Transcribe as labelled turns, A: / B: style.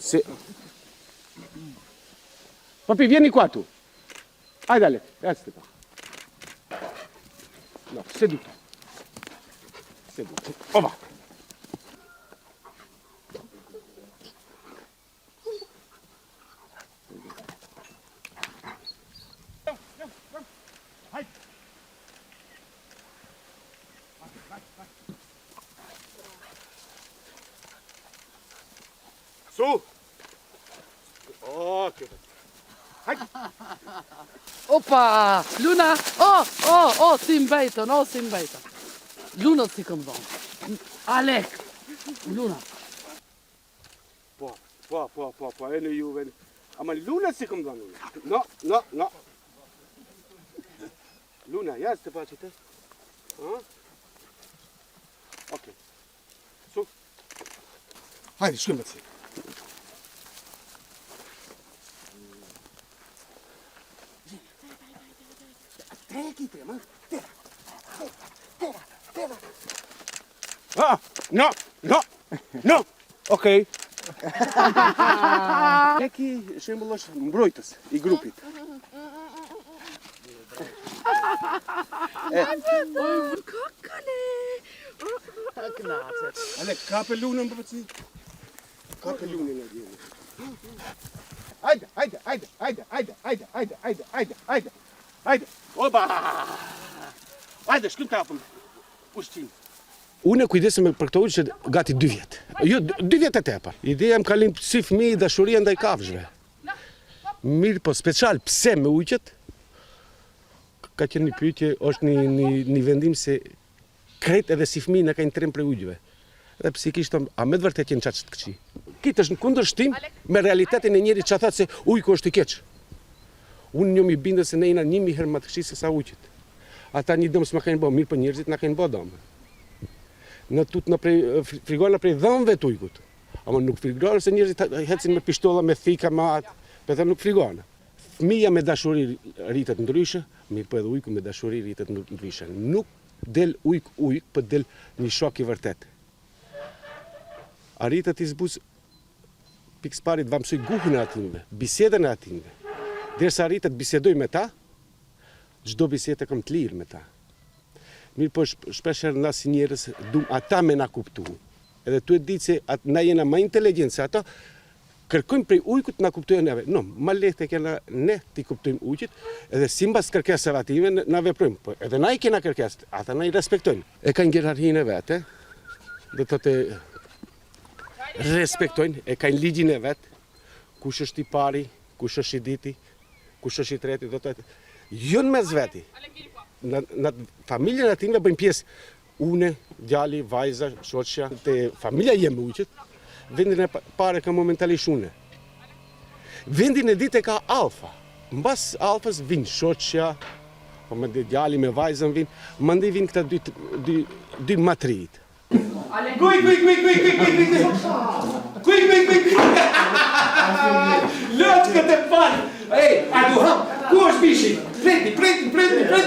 A: Sì. Papi, vieni qua tu. Haide, Alec, ia-ți-te qua. No, seduto. Seduto. Ova. Su! Ok. Hai!
B: Opa! Luna! Si mbejtën, si mbejtën. Luna si kom dhonë. Alek! Luna.
A: Po, e në juve. Ama Luna si kom dhonë. No. Luna, ja s'te pa që të. Ok. Su. Hajde, shkëmbët si. No, okej. Neki shembull është mbrojtës i grupit.
B: Kakale! Knacet.
A: Ale, kape lunën për pëci. Kape lunën e djeli. Hajde. Oba! Hajde, shkëm kapëm. Ushqim. Unë e kujdesem për këto ujë që gati 2 vjetë. Jo, 2 vjetë e tepa. Ideja më kalin si fëmijë dashuria ndaj kafshëve. Mirë, po special pse me ujqet, ka qenë një pyetje, është një vendim se krejt edhe si fëmijë në kanë trem për ujgjve. Dhe psikisht, a me të vërtet jenë qatë të këqi. Kitë është në kundërshtim me realitetin e njeri që thatë se ujku është i keqë. Unë një mi bindë se ne jena 1000 herë më të këqi se sa ujqit. Ata një dëmë s'ma kanë bo, mirë për njerëzit na kanë bo dëmë. Në tut në frigona prej dhëmëve të ujkut. Ama nuk frigona se njerëzit hecin me pishtolla, me thika, me atë, për të nuk frigona. Fëmija me dashuri rritet ndryshe, mirë për edhe ujku me dashuri rritet ndryshe. Nuk del ujk, për del një shok i vërtet. A rritet i zbuz pikës parit vamësoj guhën e atinve, bisedën e atinve. Derisa rritet bisedoj me ta, çdo bisedë kam të lirë me ta. Mirë po shpesher na si njerëz dum ata me na kuptu. Edhe tu e ditë se na jena më inteligjent se ato, kërkojmë prej ujkut na kuptojnë neve. No, më lehtë kena ne ti kuptojmë ujqit, edhe simbas kërkesave ative na veprojmë. Po edhe na i kena kërkesë, ata na i respektojnë. E kanë hierarkinë e vet, do të respektojnë, e kanë ligjin e vet. Kush është i pari, kush është i diti, kush është i treti, do të jo në mes veti. Në familjen e atinve bëjmë pjesë une, djali, vajza, shoqja, te familja jemi ujqit, vendin e pare ka momentalisht une. Vendin e dite ka alfa. Mbas alfës vinë shoqja, po më djali me vajzën vinë, më ndi vinë këta dy matrijit. Kuj! Lotë këtë e falë! Ej, a du ham, ku është bishi? Prendi!